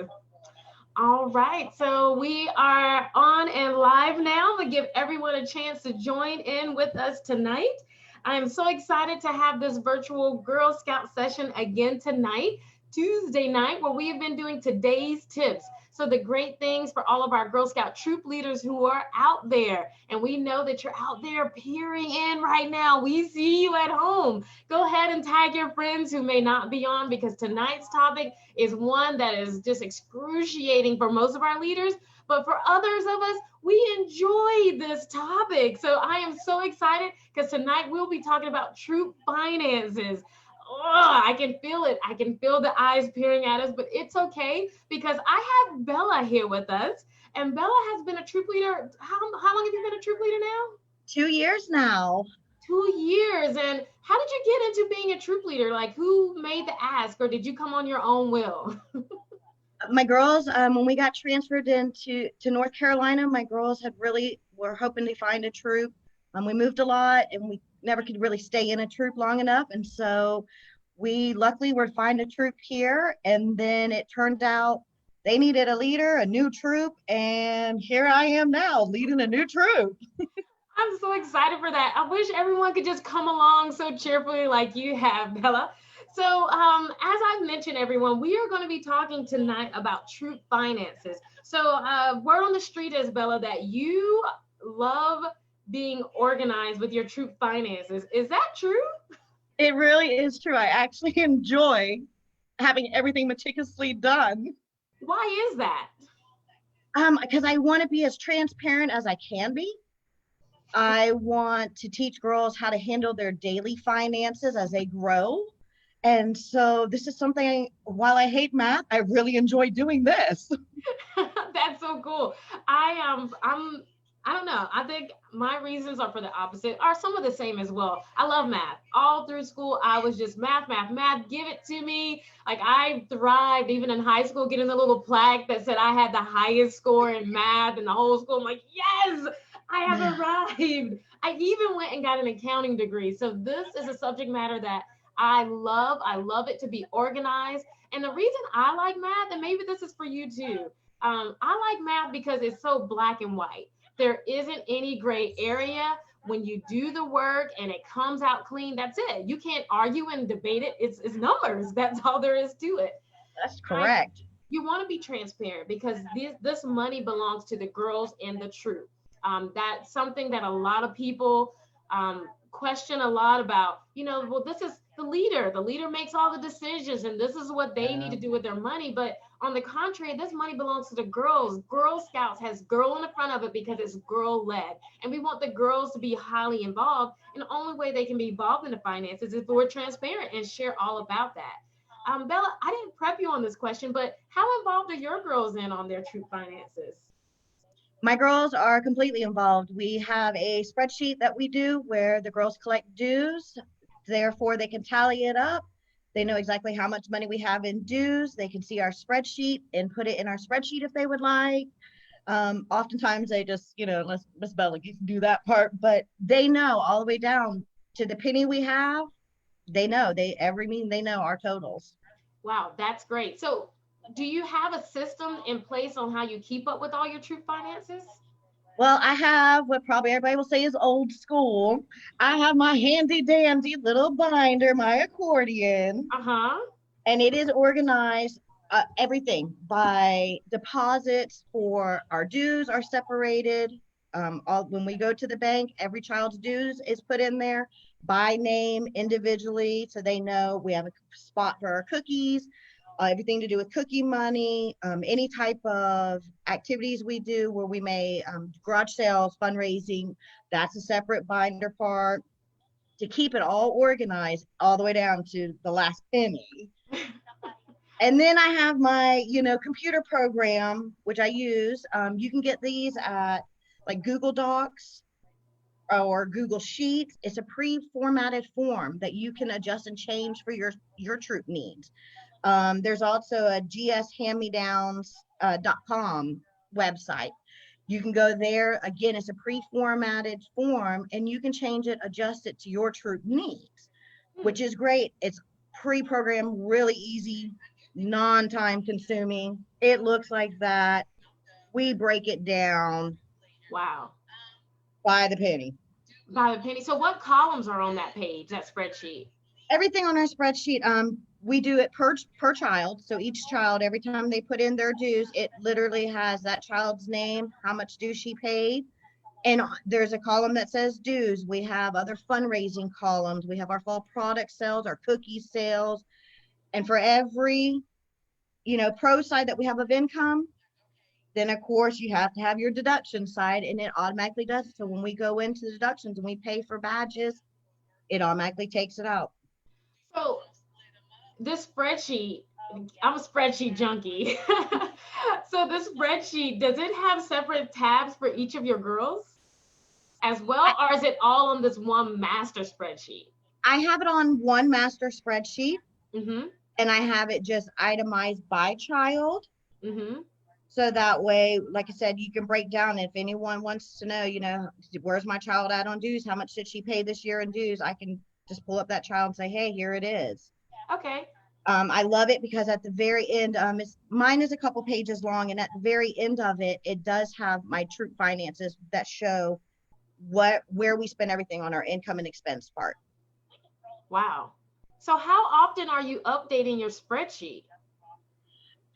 you. All right, so we are on and live now. We give everyone a chance to join in with us tonight. I am so excited to have this virtual Girl Scout session again tonight, Tuesday night, where we have been doing today's tips. So, the great things for all of our Girl Scout troop leaders who are out there. And we know that you're out there peering in right now. We see you at home. Go ahead and tag your friends who may not be on because tonight's topic is one that is just excruciating for most of our leaders. But for others of us, we enjoy this topic. So I am so excited because tonight we'll be talking about troop finances. Oh, I can feel it. I can feel the eyes peering at us, but it's okay because I have Bella here with us. And Bella has been a troop leader. How long have you been a troop leader now? 2 years now. 2 years. And how did you get into being a troop leader? Like, who made the ask, or did you come on your own will? My girls, when we got transferred to North Carolina, my girls had really were hoping to find a troop. We moved a lot, and we never could really stay in a troop long enough, and so we luckily were find a troop here. And then it turned out they needed a leader, a new troop, and here I am now leading a new troop. I'm so excited for that. I wish everyone could just come along so cheerfully like you have, Bella. So, as I've mentioned, everyone, we are going to be talking tonight about troop finances. So, word on the street is, Bella, that you love being organized with your troop finances. Is that true? It really is true. I actually enjoy having everything meticulously done. Why is that? Because I want to be as transparent as I can be. I want to teach girls how to handle their daily finances as they grow. And so this is something, while I hate math, I really enjoy doing this. That's so cool. I don't know. I think my reasons are for the opposite, are some of the same as well. I love math. All through school, I was just math, math, math. Give it to me. Like I thrived even in high school, getting the little plaque that said I had the highest score in math in the whole school. I'm like, yes, I have arrived. I even went and got an accounting degree. So this is a subject matter that I love. I love it to be organized. And the reason I like math, and maybe this is for you too, I like math because it's so black and white. There isn't any gray area. When you do the work and it comes out clean, that's it. You can't argue and debate it. It's numbers. That's all there is to it. That's I correct. You want to be transparent because this money belongs to the girls and the troop. That's something that a lot of people question a lot about. Well, this is the leader. The leader makes all the decisions, and this is what they need Yeah. to do with their money. But on the contrary, this money belongs to the girls. Girl Scouts has girl in the front of it because it's girl led, and we want the girls to be highly involved. And the only way they can be involved in the finances is if we're transparent and share all about that. Bella, I didn't prep you on this question, but how involved are your girls in on their troop finances? My girls are completely involved. We have a spreadsheet that we do where the girls collect dues. Therefore, they can tally it up. They know exactly how much money we have in dues. They can see our spreadsheet and put it in our spreadsheet if they would like. Oftentimes they just, let's Miss Bella, you can do that part, but they know all the way down to the penny we have. They know every meeting they know our totals. Wow, that's great. So, do you have a system in place on how you keep up with all your troop finances? Well, I have what probably everybody will say is old school. I have my handy dandy little binder, my accordion, Uh huh. and it is organized. Everything by deposits for our dues are separated. When we go to the bank, every child's dues is put in there by name individually, so they know we have a spot for our cookies, everything to do with cookie money, any type of activities we do where we may garage sales, fundraising, that's a separate binder part to keep it all organized all the way down to the last penny. And then I have my, computer program, which I use. You can get these at like Google Docs or Google Sheets. It's a pre-formatted form that you can adjust and change for your troop needs. There's also a gshandmedowns.com website. You can go there. Again, it's a pre-formatted form, and you can change it, adjust it to your troop needs, Hmm. which is great. It's pre-programmed, really easy. non-time consuming. It looks like that. We break it down Wow. by the penny. By the penny. So what columns are on that page, that spreadsheet? Everything on our spreadsheet, we do it per child. So each child, every time they put in their dues, it literally has that child's name, how much dues she paid. And there's a column that says dues. We have other fundraising columns. We have our fall product sales, our cookie sales. And for every, pro side that we have of income, then of course you have to have your deduction side, and it automatically does it. So when we go into the deductions and we pay for badges, it automatically takes it out. So this spreadsheet, I'm a spreadsheet junkie. So this spreadsheet, does it have separate tabs for each of your girls as I, well, or is it all on this one master spreadsheet? I have it on one master spreadsheet, Mm-hmm. and I have it just itemized by child. Mm-hmm. So that way, like I said, you can break down. If anyone wants to know, where's my child at on dues? How much did she pay this year in dues? I can just pull up that child and say, hey, here it is. Okay. I love it because at the very end, mine is a couple pages long, and at the very end of it, it does have my troop finances that show where we spend everything on our income and expense part. Wow. So how often are you updating your spreadsheet?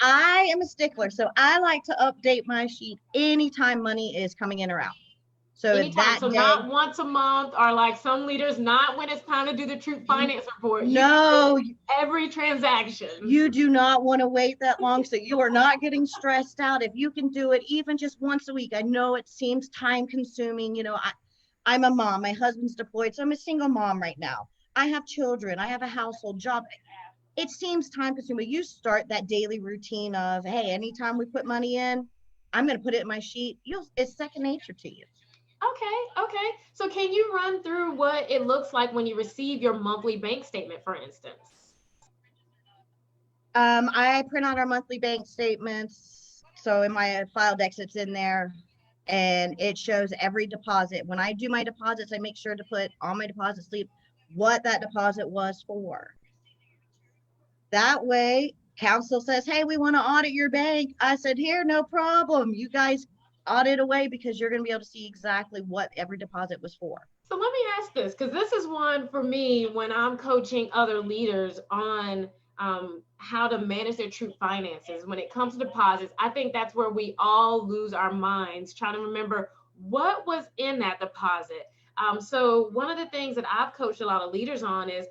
I am a stickler, so I like to update my sheet anytime money is coming in or out. So Anytime. that So day, not once a month, or like some leaders, not when it's time to do the troop finance report. You do no, this every transaction. you do not want to wait that long, so you are not getting stressed out. If you can do it even just once a week, I know it seems time consuming. I'm a mom, my husband's deployed, so I'm a single mom right now. I have children, I have a household job. It seems time consuming. You start that daily routine of, hey, anytime we put money in, I'm going to put it in my sheet. It's second nature to you. Okay, okay. So can you run through what it looks like when you receive your monthly bank statement, for instance? I print out our monthly bank statements. So in my file decks, it's in there, and it shows every deposit. When I do my deposits, I make sure to put on my deposit slip what that deposit was for. That way, council says, hey, we want to audit your bank. I said, here, no problem. You guys audit away, because you're going to be able to see exactly what every deposit was for. So let me ask this, because this is one for me when I'm coaching other leaders on how to manage their troop finances. When it comes to deposits, I think that's where we all lose our minds trying to remember what was in that deposit. So one of the things that I've coached a lot of leaders on is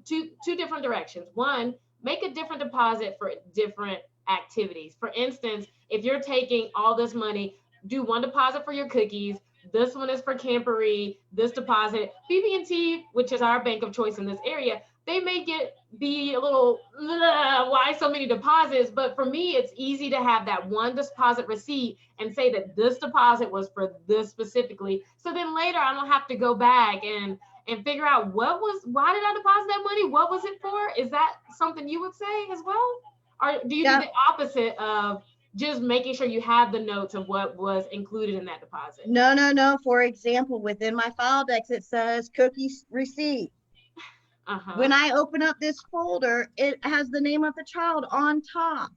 two different directions. One, make a different deposit for different activities. For instance, if you're taking all this money, do one deposit for your cookies, this one is for Campery, this deposit. BB&T, which is our bank of choice in this area, they make it be a little, why so many deposits? But for me, it's easy to have that one deposit receipt and say that this deposit was for this specifically. So then later I don't have to go back and figure out why did I deposit that money? What was it for? Is that something you would say as well? Or do you do Yeah. the opposite of just making sure you have the notes of what was included in that deposit? No, no, no. For example, within my file decks, it says cookie receipt. Uh-huh. When I open up this folder, it has the name of the child on top.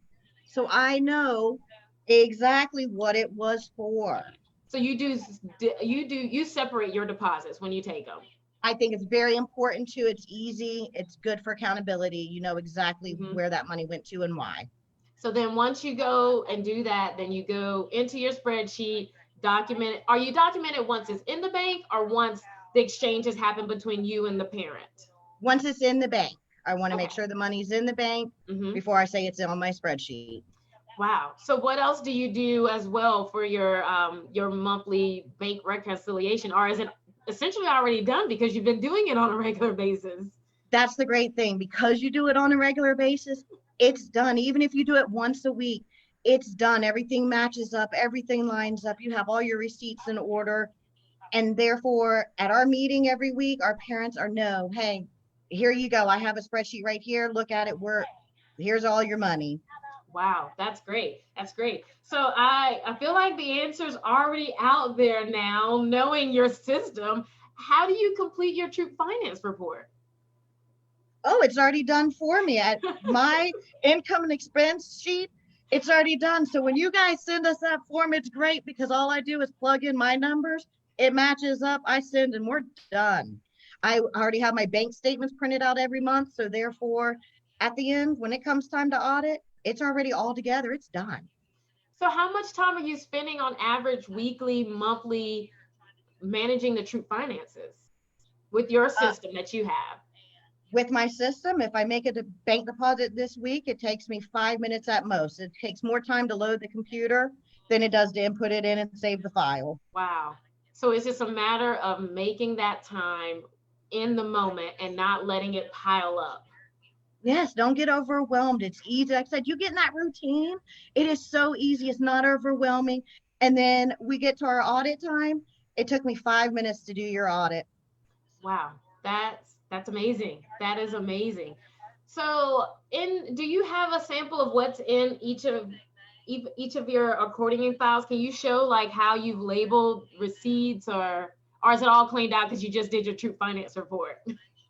So I know exactly what it was for. So you separate your deposits when you take them. I think it's very important too. It's easy. It's good for accountability. You know exactly Mm-hmm. where that money went to and why. So then once you go and do that, then you go into your spreadsheet, document it. Are you documented once it's in the bank or once the exchange has happened between you and the parent? Once it's in the bank, I want to Okay. make sure the money's in the bank Mm-hmm. before I say it's on my spreadsheet. Wow. So what else do you do as well for your monthly bank reconciliation, or is it essentially already done because you've been doing it on a regular basis? That's the great thing. Because you do it on a regular basis, it's done. Even if you do it once a week, it's done. Everything matches up, everything lines up. You have all your receipts in order. And therefore, at our meeting every week, our parents are no, hey, here you go. I have a spreadsheet right here. Look at it. Here's all your money. Wow, that's great. That's great. So I feel like the answer's already out there now, knowing your system. How do you complete your troop finance report? Oh, it's already done for me at my income and expense sheet. It's already done. So when you guys send us that form, it's great because all I do is plug in my numbers. It matches up. I send and we're done. I already have my bank statements printed out every month. So therefore, at the end, when it comes time to audit, it's already all together. It's done. So how much time are you spending on average weekly, monthly managing the troop finances with your Uh, system that you have? with my system, if I make a bank deposit this week, it takes me 5 minutes at most. It takes more time to load the computer than it does to input it in and save the file. Wow. So it's just a matter of making that time in the moment and not letting it pile up. Yes, don't get overwhelmed. It's easy. Like I said, you get in that routine. It is so easy. It's not overwhelming. And then we get to our audit time. It took me 5 minutes to do your audit. Wow. That's amazing. That is amazing. So, in do you have a sample of what's in each of your accordion files? Can you show like how you've labeled receipts, or is it all cleaned out because you just did your troop finance report?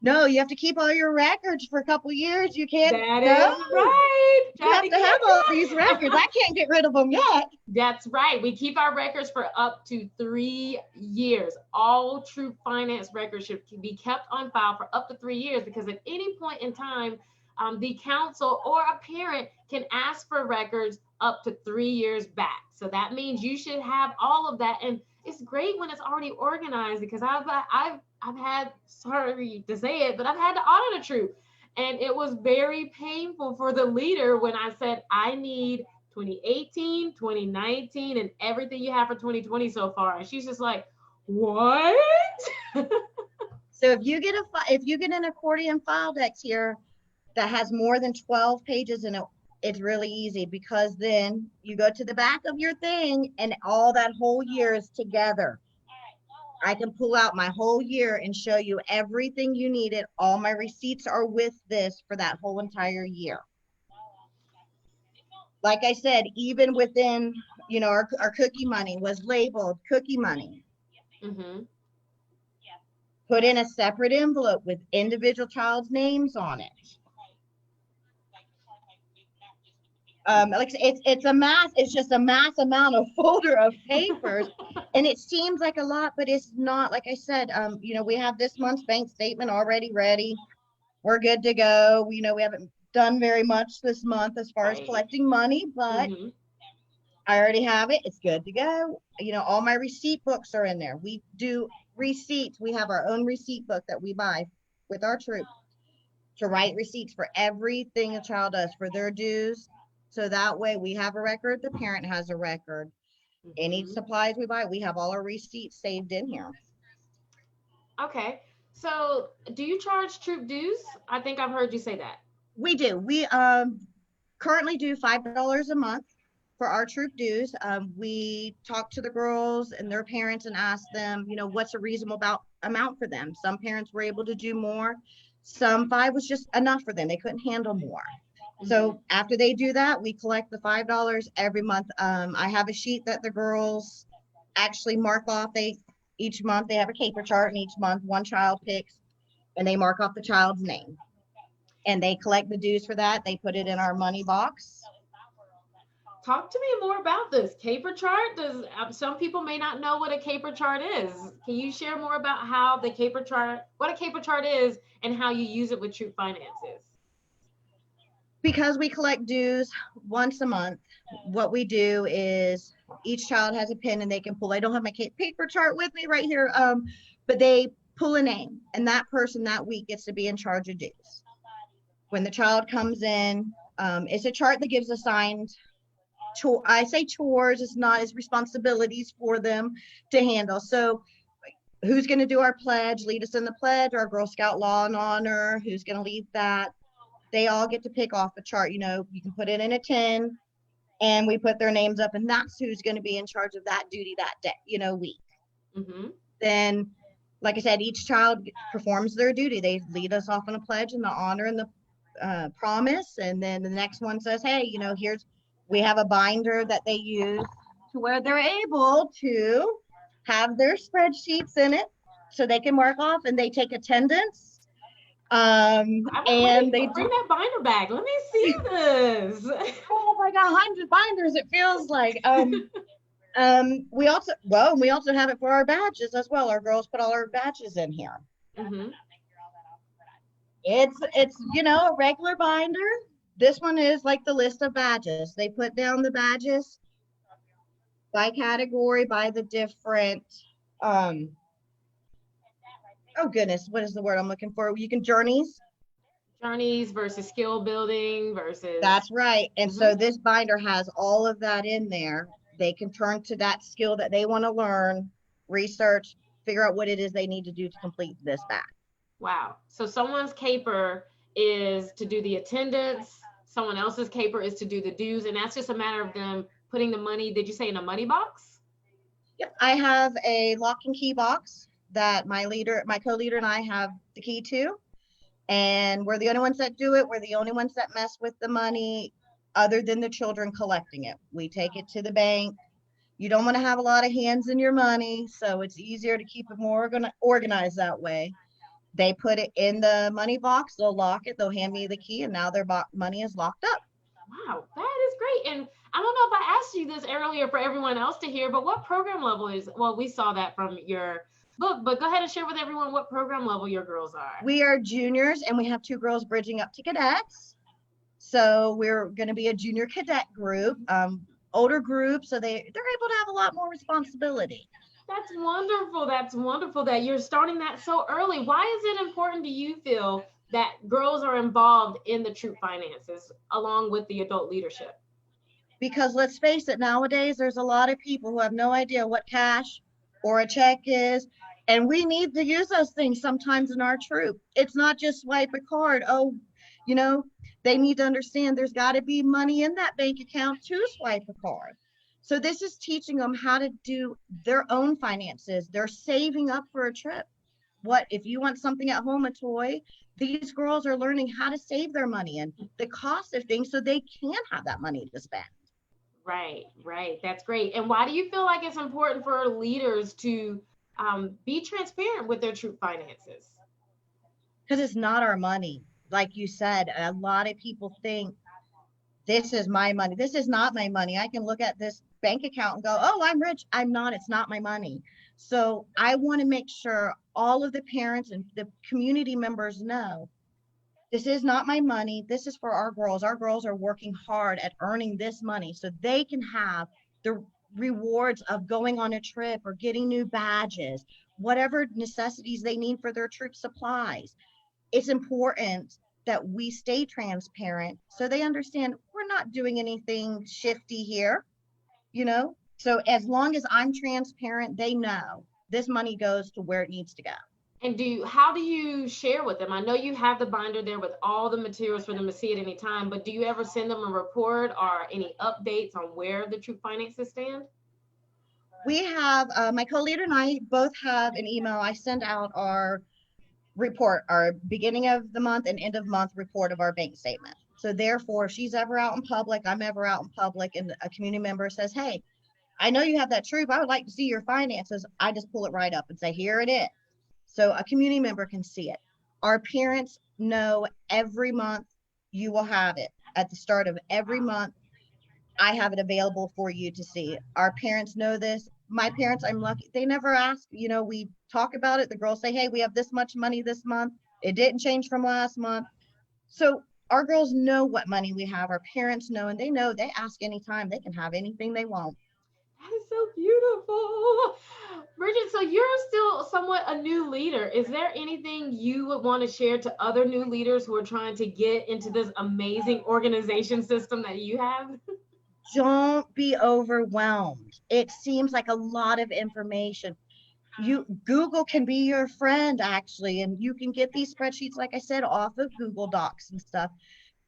No, you have to keep all your records for a couple years. You can't That go. is right. You Trying have to to have get all these records. right. I can't get rid of them yet. That's right. We keep our records for up to 3 years. All troop finance records should be kept on file for up to 3 years because at any point in time, the council or a parent can ask for records up to 3 years back. So that means you should have all of that. And it's great when it's already organized because I've had, sorry to say it, but I've had to audit a troop. And it was very painful for the leader when I said, I need 2018, 2019, and everything you have for 2020 so far. And she's just like, what? So if you get an accordion file dex here that has more than 12 pages in it, it's really easy because then you go to the back of your thing and all that whole year is together. I can pull out my whole year and show you everything you needed. All my receipts are with this for that whole entire year. Like I said, even within, our cookie money was labeled cookie money, Mm-hmm. put in a separate envelope with individual child's names on it. Like it's a mass, it's just a mass amount of folder of papers, and it seems like a lot, but it's not. Like I said, we have this month's bank statement already ready. We're good to go. We haven't done very much this month as far as Right. collecting money, but Mm-hmm. I already have it. It's good to go. All my receipt books are in there. We do receipts. We have our own receipt book that we buy with our troop to write receipts for everything a child does for their dues. So that way we have a record, the parent has a record. Any Mm-hmm. supplies we buy, we have all our receipts saved in here. Okay. So, do you charge troop dues? I think I've heard you say that. We do. We currently do $5 a month for our troop dues. We talk to the girls and their parents and ask them, what's a reasonable amount for them. Some parents were able to do more. Some five was just enough for them. They couldn't handle more. Mm-hmm. So after they do that, we collect the $5 every month. I have a sheet that the girls actually mark off. Each month they have a caper chart, and each month one child picks, and they mark off the child's name, and they collect the dues for that. They put it in our money box. Talk to me more about this caper chart. Does some people may not know what a caper chart is? Can you share more about how the caper chart, what a caper chart is, and how you use it with troop finances? Because we collect dues once a month, what we do is each child has a pen and they can pull. I don't have my paper chart with me right here, but they pull a name, and that person that week gets to be in charge of dues. When the child comes in, it's a chart that gives assigned I say chores, it's not as responsibilities for them to handle. So who's going to do our pledge, lead us in the pledge, our Girl Scout Law and Honor, who's going to lead that? They all get to pick off a chart. You can put it in a tin, and we put their names up, and that's who's going to be in charge of that duty that day, week. Mm-hmm. Then, like I said, each child performs their duty. They lead us off in a pledge and the honor and the promise, and then the next one says, hey, we have a binder that they use to where they're able to have their spreadsheets in it so they can mark off, and they take attendance. I want, And they wait, bring do. that binder back. Let me see this. Oh my God, 100 binders. It feels like. We also have it for our badges as well. Our girls put all our badges in here. Hmm. It's a regular binder. This one is like the list of badges. They put down the badges by category, by the different um oh goodness, what is the word I'm looking for? You can journeys. Journeys versus skill building versus. That's right. And Hmm. so this binder has all of that in there. They can turn to that skill that they want to learn, research, figure out what it is they need to do to complete this back. Wow. So someone's caper is to do the attendance, someone else's caper is to do the dues, and that's just a matter of them putting the money, did you say in a money box? Yep. I have a lock and key box that my co-leader and I have the key to. And we're the only ones that do it. We're the only ones that mess with the money other than the children collecting it. We take it to the bank. You don't want to have a lot of hands in your money, so it's easier to keep it more organized that way. They put it in the money box, they'll lock it, they'll hand me the key, and now their money is locked up. Wow, that is great. And I don't know if I asked you this earlier for everyone else to hear, but what program level is, well, we saw that from your book, but go ahead and share with everyone what program level your girls are. We are juniors and we have two girls bridging up to cadets. So we're going to be a junior cadet group, older group, so they're able to have a lot more responsibility. That's wonderful. That's wonderful that you're starting that so early. Why is it important, do you feel, that girls are involved in the troop finances along with the adult leadership? Because let's face it, nowadays there's a lot of people who have no idea what cash or a check is. And we need to use those things sometimes in our troop. It's not just swipe a card. Oh, you know, they need to understand there's got to be money in that bank account to swipe a card. So this is teaching them how to do their own finances. They're saving up for a trip. What if you want something at home, a toy? These girls are learning how to save their money and the cost of things so they can have that money to spend. Right, right. That's great. And why do you feel like it's important for leaders to be transparent with their troop finances? Because it's not our money. Like you said, a lot of people think this is my money. This is not my money. I can look at this bank account and go, oh, I'm rich. I'm not. It's not my money. So I want to make sure all of the parents and the community members know this is not my money. This is for our girls. Our girls are working hard at earning this money so they can have the rewards of going on a trip or getting new badges, whatever necessities they need for their troop supplies. It's important that we stay transparent so they understand we're not doing anything shifty here, you know? So as long as I'm transparent, they know this money goes to where it needs to go. And how do you share with them? I know you have the binder there with all the materials for them to see at any time, but do you ever send them a report or any updates on where the troop finances stand? We have my co-leader and I both have an email. I send out our report, our beginning of the month and end of month report of our bank statement. So therefore, if she's ever out in public, I'm ever out in public, and a community member says, hey, I know you have that troop. I would like to see your finances. I just pull it right up and say, here it is. So a community member can see it. Our parents know every month you will have it. At the start of every month, I have it available for you to see. Our parents know this. My parents, I'm lucky. They never ask. We talk about it. The girls say, hey, we have this much money this month. It didn't change from last month. So our girls know what money we have. Our parents know, and they know they ask anytime. They can have anything they want. That is so beautiful. Bridget, so you're still somewhat a new leader. Is there anything you would want to share to other new leaders who are trying to get into this amazing organization system that you have? Don't be overwhelmed. It seems like a lot of information. Google can be your friend actually, and you can get these spreadsheets, like I said, off of Google Docs and stuff.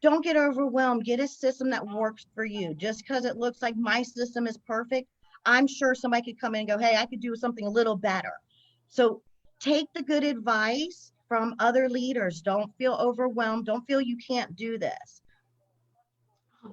Don't get overwhelmed. Get a system that works for you. Just because it looks like my system is perfect, I'm sure somebody could come in and go, hey, I could do something a little better. So take the good advice from other leaders. Don't feel overwhelmed. Don't feel you can't do this.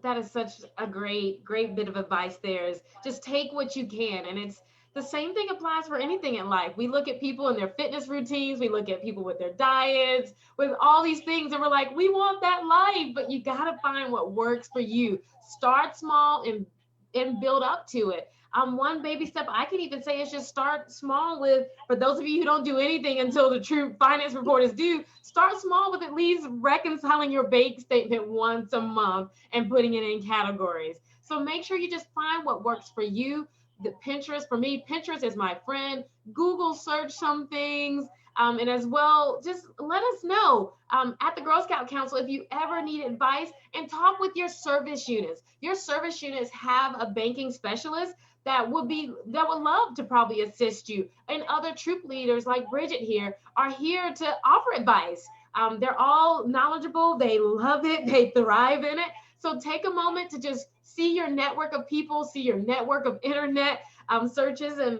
That is such a great bit of advice there, is just take what you can. And it's The same thing applies for anything in life. We look at people and their fitness routines, we look at people with their diets, with all these things, and we're like, we want that life, but you got to find what works for you. Start small and build up to it. One baby step I can even say is just start small with, for those of you who don't do anything until the true finance report is due, start small with at least reconciling your bank statement once a month and putting it in categories. So make sure you just find what works for you. The Pinterest, for me, Pinterest is my friend. Google search some things. And as well, just let us know at the Girl Scout Council if you ever need advice, and talk with your service units. Your service units have a banking specialist that would love to probably assist you. And other troop leaders like Bridget here are here to offer advice. They're all knowledgeable. They love it. They thrive in it. So take a moment to just see your network of people, see your network of internet searches, and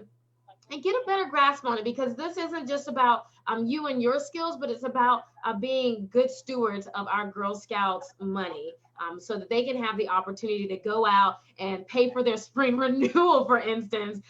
get a better grasp on it, because this isn't just about you and your skills, but it's about being good stewards of our Girl Scouts money, so that they can have the opportunity to go out and pay for their spring renewal, for instance,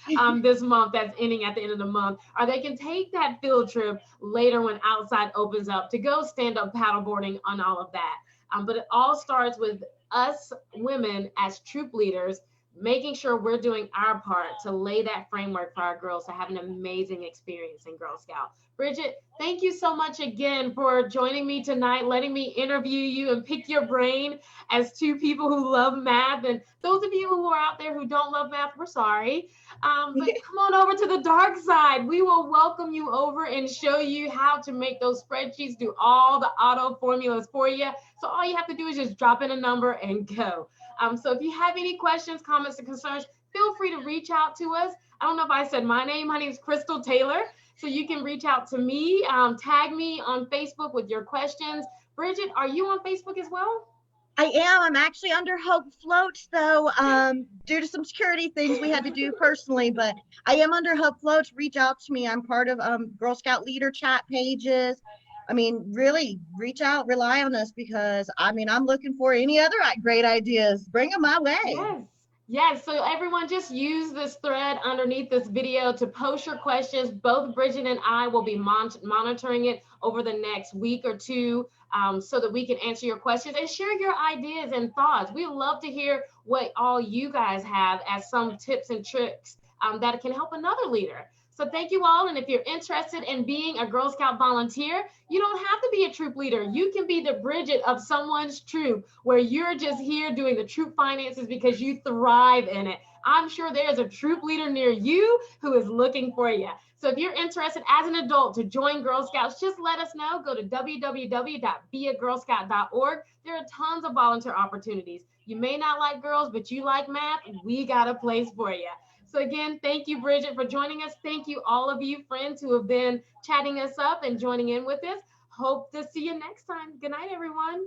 this month that's ending at the end of the month, or they can take that field trip later when outside opens up to go stand up paddleboarding on all of that. But it all starts with us women as troop leaders making sure we're doing our part to lay that framework for our girls to have an amazing experience in Girl Scout. Bridget, thank you so much again for joining me tonight, letting me interview you and pick your brain as two people who love math. And those of you who are out there who don't love math, we're sorry. But come on over to the dark side. We will welcome you over and show you how to make those spreadsheets, do all the auto formulas for you. So all you have to do is just drop in a number and go. So if you have any questions, comments, or concerns, feel free to reach out to us. I don't know if I said my name. My name is Crystal Taylor. So you can reach out to me, tag me on Facebook with your questions. Bridget, are you on Facebook as well? I am. I'm actually under Hope Floats, though, due to some security things we had to do personally. But I am under Hope Floats. Reach out to me. I'm part of Girl Scout leader chat pages. I mean, really, reach out, rely on us, because I mean, I'm looking for any other great ideas. Bring them my way. Yes. Yes. So everyone just use this thread underneath this video to post your questions. Both Bridget and I will be monitoring it over the next week or two, so that we can answer your questions and share your ideas and thoughts. We love to hear what all you guys have as some tips and tricks that can help another leader. So thank you all. And if you're interested in being a Girl Scout volunteer, you don't have to be a troop leader. You can be the Bridget of someone's troop, where you're just here doing the troop finances because you thrive in it. I'm sure there's a troop leader near you who is looking for you. So if you're interested as an adult to join Girl Scouts, just let us know. Go to www.beagirlscout.org. There are tons of volunteer opportunities. You may not like girls, but you like math. We got a place for you. So again, thank you, Bridget, for joining us. Thank you, all of you friends who have been chatting us up and joining in with us. Hope to see you next time. Good night, everyone.